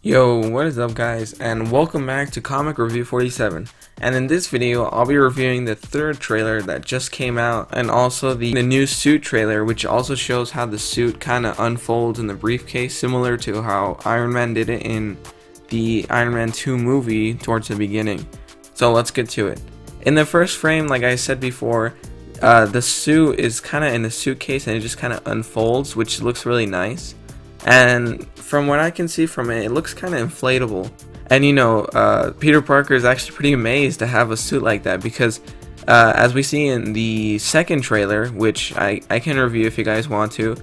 Yo, what is up guys, and welcome back to Comic Review 47. And in this video, I'll be reviewing the third trailer that just came out, and also the new suit trailer, which also shows how the suit kind of unfolds in the briefcase, similar to how Iron Man did it in the Iron Man 2 movie towards the beginning. So let's get to it. In the first frame, like I said before, the suit is kind of in the suitcase and it just kind of unfolds, which looks really nice. And from what I can see from it, it looks kind of inflatable. And you know, Peter Parker is actually pretty amazed to have a suit like that, because as we see in the second trailer, which I can review if you guys want to,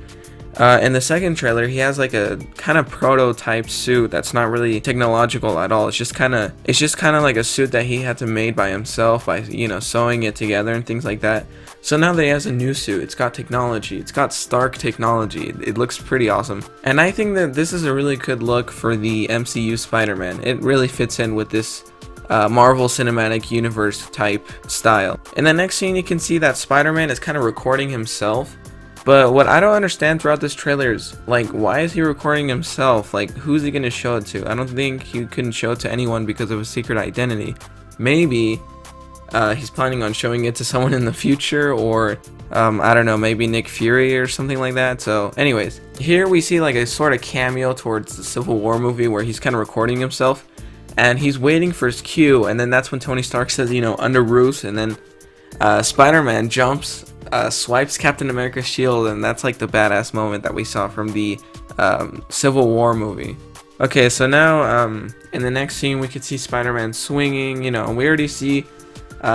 in the second trailer he has like a kind of prototype suit that's not really technological at all. It's just kind of like a suit that he had to make by himself by, you know, sewing it together and things like that. So now that he has a new suit, it's got technology, it's got Stark technology, it looks pretty awesome. And I think that this is a really good look for the MCU Spider-Man. It really fits in with this Marvel Cinematic Universe type style. In the next scene you can see that Spider-Man is kind of recording himself. But what I don't understand throughout this trailer is, like, why is he recording himself? Like, who's he gonna show it to? I don't think he couldn't show it to anyone because of his secret identity. Maybe he's planning on showing it to someone in the future, or I don't know, maybe Nick Fury or something like that. So anyways, here we see like a sort of cameo towards the Civil War movie where he's kind of recording himself and he's waiting for his cue, and then that's when Tony Stark says, you know, under Bruce, and then Spider-Man jumps, swipes Captain America's shield, and that's like the badass moment that we saw from the Civil War movie. Okay, so now in the next scene we could see Spider-Man swinging, you know, and we already see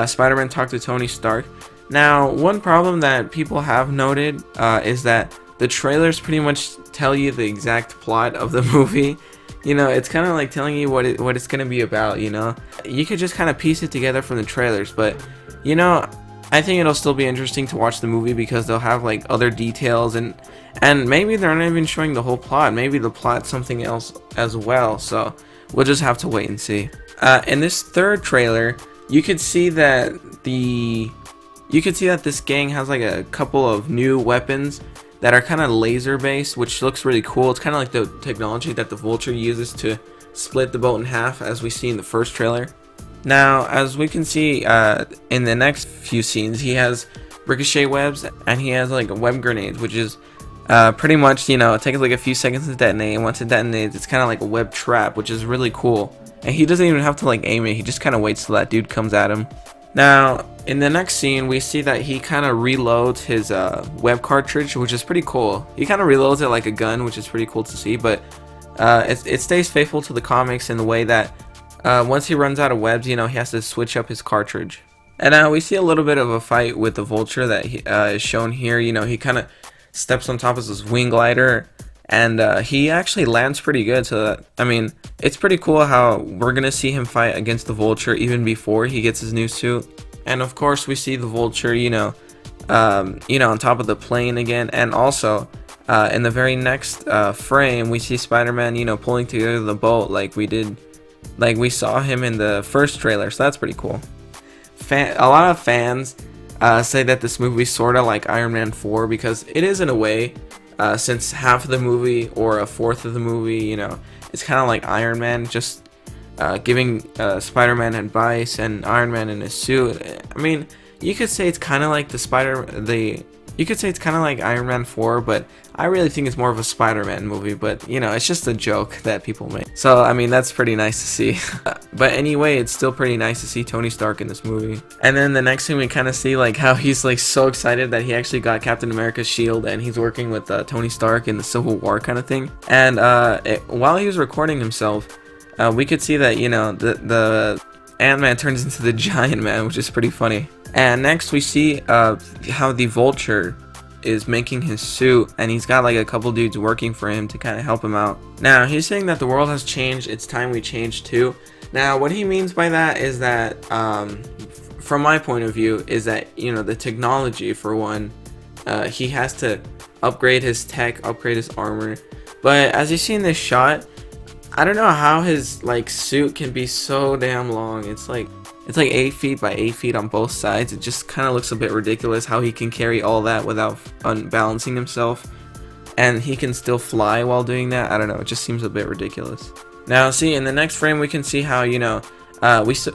Spider-Man talk to Tony Stark. Now, one problem that people have noted is that the trailers pretty much tell you the exact plot of the movie. You know, it's kind of like telling you what it's going to be about, you know. You could just kind of piece it together from the trailers, but, you know, I think it'll still be interesting to watch the movie because they'll have like other details, and maybe they're not even showing the whole plot. Maybe the plot's something else as well, so we'll just have to wait and see. In this third trailer, you could see that this gang has like a couple of new weapons that are kind of laser based, which looks really cool. It's kind of like the technology that the Vulture uses to split the boat in half, as we see in the first trailer. Now, as we can see in the next few scenes, he has ricochet webs and he has like a web grenade, which is pretty much, you know, it takes like a few seconds to detonate, and once it detonates, it's kind of like a web trap, which is really cool. And he doesn't even have to like aim it, he just kind of waits till that dude comes at him. Now, in the next scene, we see that he kind of reloads his web cartridge, which is pretty cool. He kind of reloads it like a gun, which is pretty cool to see, but it stays faithful to the comics in the way that once he runs out of webs, you know, he has to switch up his cartridge. And now we see a little bit of a fight with the Vulture that is shown here. You know, he kind of steps on top of his wing glider, and he actually lands pretty good. So that, I mean, it's pretty cool how we're gonna see him fight against the Vulture even before he gets his new suit. And of course we see the Vulture, you know, on top of the plane again. And also in the very next frame, we see Spider-Man, you know, pulling together the boat like we saw him in the first trailer. So that's pretty cool. A lot of fans say that this movie is sort of like Iron Man 4, because it is in a way. Since half of the movie, or a fourth of the movie, you know, it's kind of like Iron Man just giving Spider-Man advice, and Iron Man in his suit. I mean, you could say it's kind of like you could say it's kind of like Iron Man 4, but I really think it's more of a Spider-Man movie. But, you know, it's just a joke that people make. So, I mean, that's pretty nice to see. But anyway, it's still pretty nice to see Tony Stark in this movie. And then the next thing we kind of see, like, how he's, like, so excited that he actually got Captain America's shield, and he's working with Tony Stark in the Civil War kind of thing. And while he was recording himself, we could see that, you know, the Ant-Man turns into the Giant Man, which is pretty funny. And next we see how the Vulture is making his suit, and he's got like a couple dudes working for him to kind of help him out. Now he's saying that the world has changed, it's time we change too. Now what he means by that is that from my point of view is that, you know, the technology, for one, he has to upgrade his tech, upgrade his armor. But as you see in this shot, I don't know how his like suit can be so damn long. It's like 8 feet by 8 feet on both sides. It just kind of looks a bit ridiculous how he can carry all that without unbalancing himself, and he can still fly while doing that. I don't know, it just seems a bit ridiculous. Now see, in the next frame we can see how, you know,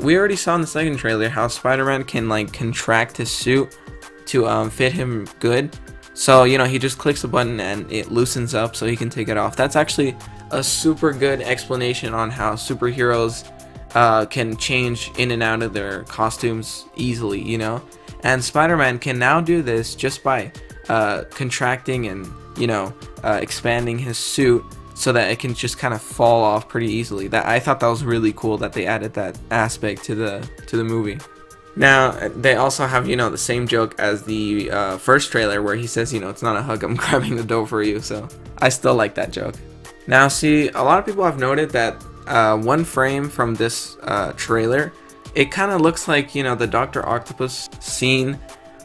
we already saw in the second trailer how Spider-Man can like contract his suit to fit him good. So, you know, he just clicks a button and it loosens up so he can take it off. That's actually a super good explanation on how superheroes can change in and out of their costumes easily, you know. And Spider-Man can now do this just by contracting and, you know, expanding his suit so that it can just kind of fall off pretty easily. That I thought that was really cool that they added that aspect to the movie. Now, they also have, you know, the same joke as the first trailer where he says, you know, it's not a hug, I'm grabbing the dough for you. So I still like that joke. Now, see, a lot of people have noted that one frame from this trailer, it kind of looks like, you know, the Dr. Octopus scene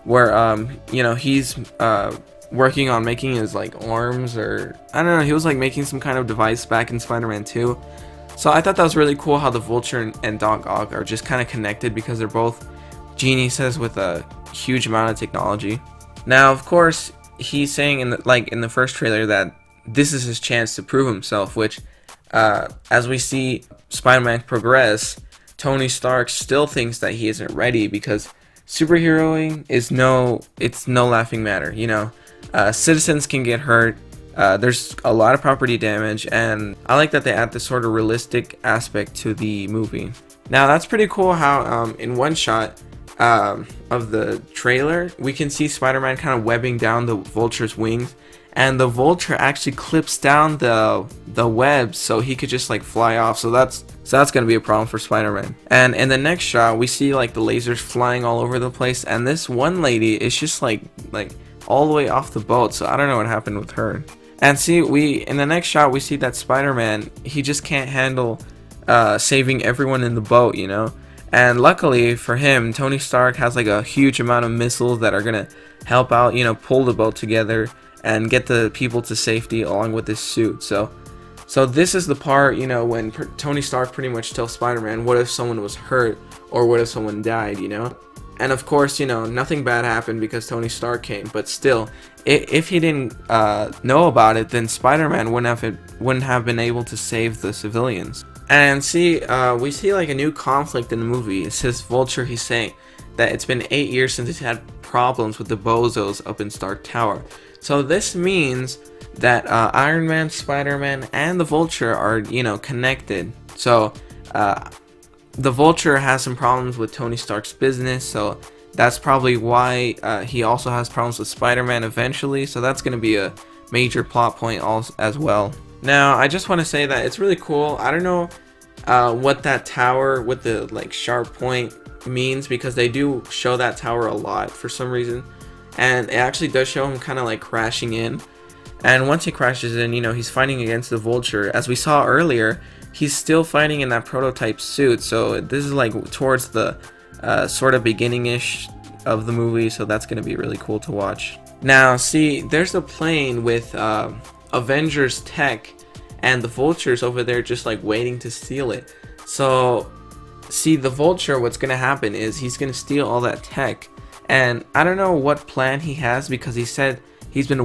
where, you know, he's working on making his like arms, or I don't know, he was like making some kind of device back in Spider-Man 2. So I thought that was really cool how the Vulture and Doc Ock are just kind of connected because they're both geniuses with a huge amount of technology. Now, of course, he's saying in the first trailer that this is his chance to prove himself, which as we see Spider-Man progress, Tony Stark still thinks that he isn't ready because superheroing is no laughing matter, you know. Citizens can get hurt. There's a lot of property damage, and I like that they add this sort of realistic aspect to the movie. Now, that's pretty cool how in one shot of the trailer, we can see Spider-Man kind of webbing down the Vulture's wings, and the Vulture actually clips down the web so he could just like fly off. So that's gonna be a problem for Spider-Man. And in the next shot, we see like the lasers flying all over the place, and this one lady is just like all the way off the boat. So I don't know what happened with her. And see, in the next shot, we see that Spider-Man, he just can't handle saving everyone in the boat, you know. And luckily for him, Tony Stark has like a huge amount of missiles that are gonna help out, you know, pull the boat together and get the people to safety along with this suit. So this is the part, you know, when Tony Stark pretty much tells Spider-Man, what if someone was hurt, or what if someone died, you know. And of course, you know, nothing bad happened because Tony Stark came, but still, if he didn't know about it, then Spider-Man wouldn't have been able to save the civilians. And see, we see like a new conflict in the movie. It's his Vulture. He's saying that it's been 8 years since he's had problems with the bozos up in Stark Tower. So this means that Iron Man, Spider-Man, and the Vulture are, you know, connected. So the Vulture has some problems with Tony Stark's business, so that's probably why he also has problems with Spider-Man eventually. So that's going to be a major plot point as well. Now, I just want to say that it's really cool. I don't know what that tower with the like sharp point means, because they do show that tower a lot for some reason, and it actually does show him kind of like crashing in. And once he crashes in, you know, he's fighting against the Vulture. As we saw earlier, he's still fighting in that prototype suit, so this is like towards the sort of beginning-ish of the movie, so that's going to be really cool to watch. Now, see, there's a plane with Avengers tech, and the Vulture's over there just like waiting to steal it. So, see, the Vulture, what's going to happen is he's going to steal all that tech, and I don't know what plan he has, because he said he's been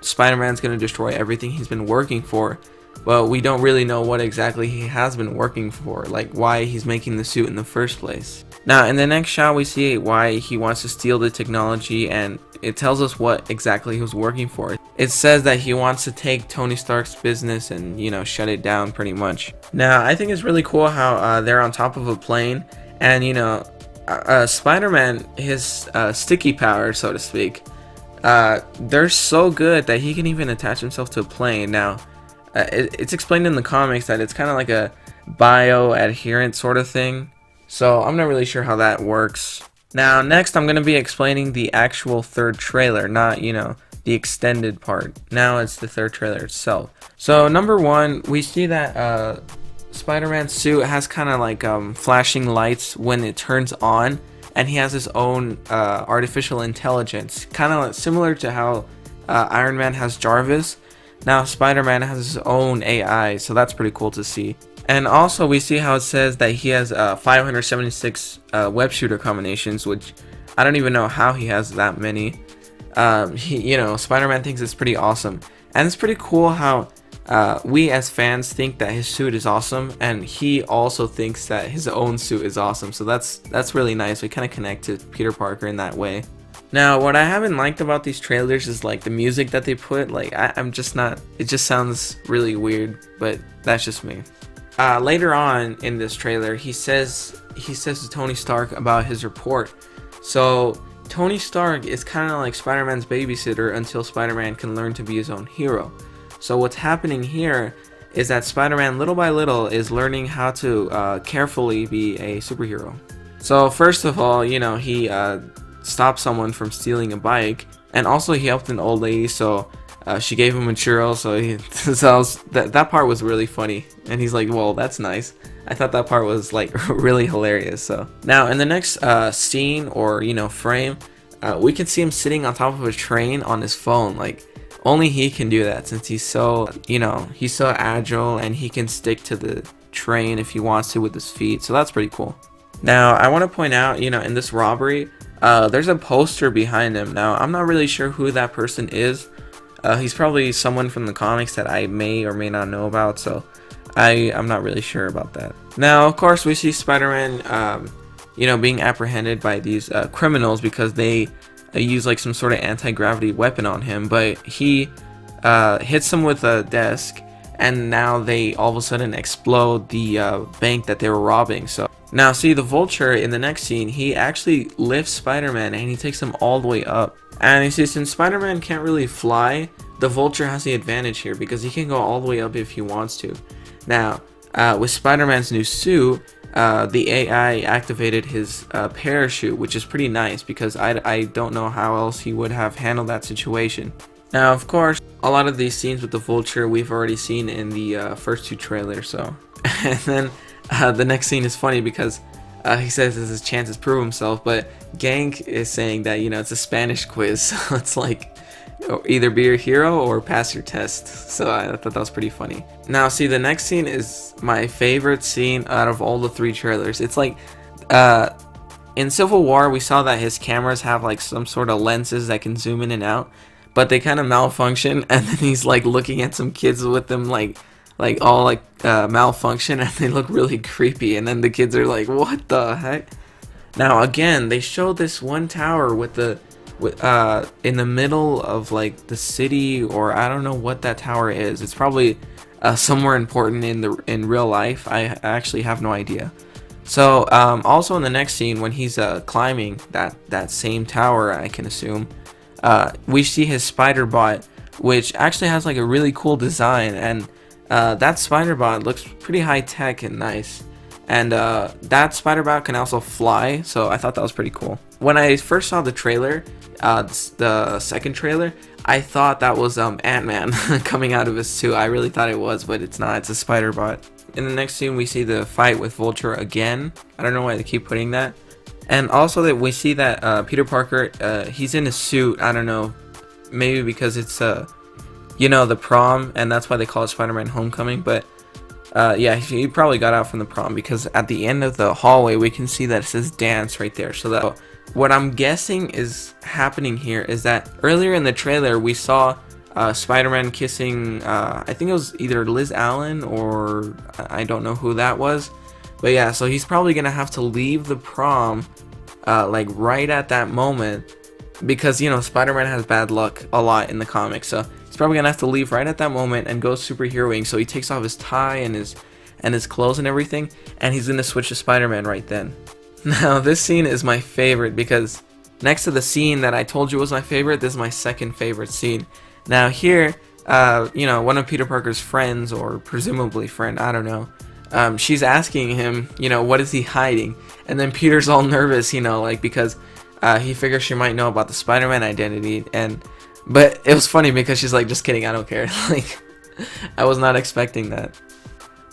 Spider-Man's going to destroy everything he's been working for. But we don't really know what exactly he has been working for, like why he's making the suit in the first place. Now, in the next shot, we see why he wants to steal the technology, and it tells us what exactly he was working for. It says that he wants to take Tony Stark's business and, you know, shut it down pretty much. Now, I think it's really cool how they're on top of a plane, and, you know, Spider-Man, his sticky power, so to speak, they're so good that he can even attach himself to a plane. Now, it's explained in the comics that it's kind of like a bio-adherent sort of thing, so I'm not really sure how that works. Now, next I'm going to be explaining the actual third trailer, not, you know, the extended part. Now it's the third trailer itself. So, number one, we see that Spider-Man's suit has kind of like flashing lights when it turns on, and he has his own artificial intelligence, kind of similar to how Iron Man has Jarvis. Now Spider-Man has his own AI, so that's pretty cool to see. And also we see how it says that he has 576 web shooter combinations, which I don't even know how he has that many. Spider-Man thinks it's pretty awesome, and it's pretty cool how we as fans think that his suit is awesome, and he also thinks that his own suit is awesome. So that's really nice. We kind of connect to Peter Parker in that way. Now, what I haven't liked about these trailers is like the music that they put. Like I'm just not. It just sounds really weird, but that's just me. Later on in this trailer, he says to Tony Stark about his report. So Tony Stark is kind of like Spider-Man's babysitter until Spider-Man can learn to be his own hero. So what's happening here is that Spider-Man little by little is learning how to carefully be a superhero. So first of all, he stopped someone from stealing a bike, and also he helped an old lady, so she gave him a churro, so that part was really funny, and he's like, well, that's nice. I thought that part was like really hilarious. So now in the next scene or frame, we can see him sitting on top of a train on his phone. Like only he can do that, since he's so he's so agile, and he can stick to the train if he wants to with his feet. So that's pretty cool. Now I want to point out, in this robbery, there's a poster behind him. Now I'm not really sure who that person is. He's probably someone from the comics that I may or may not know about, so I'm not really sure about that. Now, of course, we see Spider-Man, being apprehended by these criminals because they use like some sort of anti-gravity weapon on him, but he hits them with a desk, and now they all of a sudden explode the bank that they were robbing. So now see, the Vulture in the next scene, he actually lifts Spider-Man and he takes him all the way up. And you see, since Spider-Man can't really fly, the Vulture has the advantage here because he can go all the way up if he wants to. Now, with Spider-Man's new suit, the AI activated his parachute, which is pretty nice because I don't know how else he would have handled that situation. Now, of course, a lot of these scenes with the Vulture we've already seen in the first two trailers. So, and then the next scene is funny because he says this is his chance to prove himself, but Gank is saying that it's a Spanish quiz, so it's like either be your hero or pass your test. So I thought that was pretty funny. Now see, the next scene is my favorite scene out of all the three trailers. It's like in Civil War we saw that his cameras have like some sort of lenses that can zoom in and out, but they kind of malfunction, and then he's like looking at some kids with them like all malfunction, and they look really creepy, and then the kids are like, what the heck? Now again, they show this one tower with in the middle of like the city, or I don't know what that tower is. It's probably somewhere important in real life. I actually have no idea. So also in the next scene, when he's climbing that same tower, I can assume, we see his spider bot, which actually has like a really cool design, and that spider bot looks pretty high tech and nice. And that spider bot can also fly, so I thought that was pretty cool. When I first saw the trailer, the second trailer, I thought that was Ant-Man coming out of his suit. I really thought it was, but it's not. It's a spider bot. In the next scene, we see the fight with Vulture again. I don't know why they keep putting that. And also that we see that Peter Parker, he's in a suit. I don't know, maybe because it's the prom, and that's why they call it Spider-Man Homecoming. But yeah, he probably got out from the prom, because at the end of the hallway we can see that it says dance right there. So that what I'm guessing is happening here is that earlier in the trailer we saw Spider-Man kissing I think it was either Liz Allen, or I don't know who that was, but yeah, so he's probably gonna have to leave the prom like right at that moment, because Spider-Man has bad luck a lot in the comics, so he's probably gonna have to leave right at that moment and go superheroing. So he takes off his tie and his clothes and everything, and he's gonna switch to Spider-Man right then. Now this scene is my favorite, because next to the scene that I told you was my favorite, this is my second favorite scene. Now here, one of Peter Parker's friends, or presumably friend, I don't know, she's asking him, what is he hiding? And then Peter's all nervous, because he figures she might know about the Spider-Man identity, but it was funny because she's like, just kidding, I don't care. Like, I was not expecting that.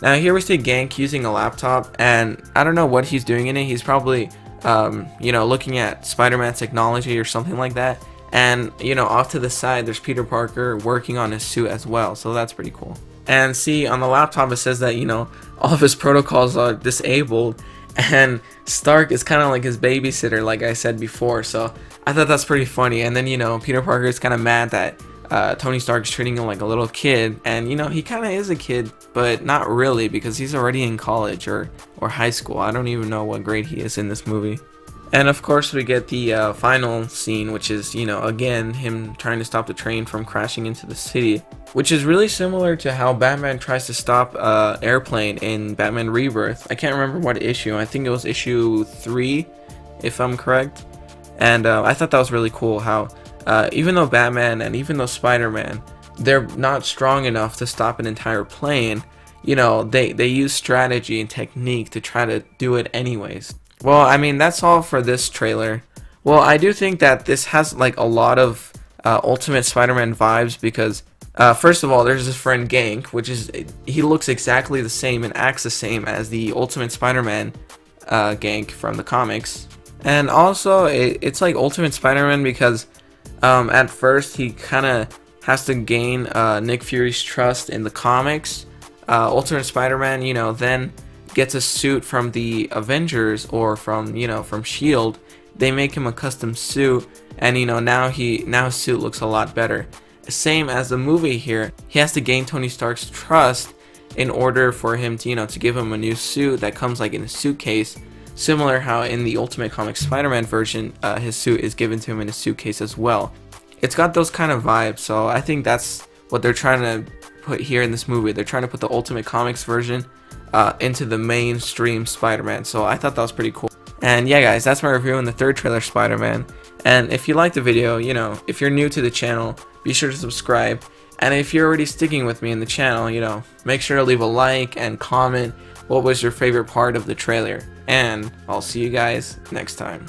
Now here we see Gank using a laptop, and I don't know what he's doing in it. He's probably, looking at Spider-Man's technology or something like that. And you know, off to the side there's Peter Parker working on his suit as well, so that's pretty cool. And see, on the laptop it says that, you know, all of his protocols are disabled, and Stark is kind of like his babysitter, like I said before. So I thought that's pretty funny. And then, you know, Peter Parker is kind of mad that Tony Stark is treating him like a little kid, and you know, he kind of is a kid, but not really, because he's already in college or high school. I don't even know what grade he is in this movie. And of course we get the final scene, which is, you know, again, him trying to stop the train from crashing into the city, which is really similar to how Batman tries to stop Airplane in Batman Rebirth. I can't remember what issue. I think it was issue 3, if I'm correct. And I thought that was really cool how even though Batman and even though Spider-Man, they're not strong enough to stop an entire plane, you know, they use strategy and technique to try to do it anyways. Well, I mean, that's all for this trailer. Well, I do think that this has like a lot of Ultimate Spider-Man vibes, because first of all, there's his friend Gank, which is, he looks exactly the same and acts the same as the Ultimate Spider-Man Gank from the comics. And also, it's like Ultimate Spider-Man because at first he kind of has to gain Nick Fury's trust in the comics. Ultimate Spider-Man, you know, then gets a suit from the Avengers or from, you know, from SHIELD. They make him a custom suit, and you know, now his suit looks a lot better. Same as the movie here, he has to gain Tony Stark's trust in order for him to, you know, to give him a new suit that comes like in a suitcase, similar how in the Ultimate Comics Spider-Man version his suit is given to him in a suitcase as well. It's got those kind of vibes, so I think that's what they're trying to put here in this movie. They're trying to put the Ultimate Comics version into the mainstream Spider-Man, so I thought that was pretty cool. And yeah guys, that's my review on the third trailer Spider-Man. And if you liked the video, you know, if you're new to the channel, be sure to subscribe. And if you're already sticking with me in the channel, you know, make sure to leave a like and comment what was your favorite part of the trailer. And I'll see you guys next time.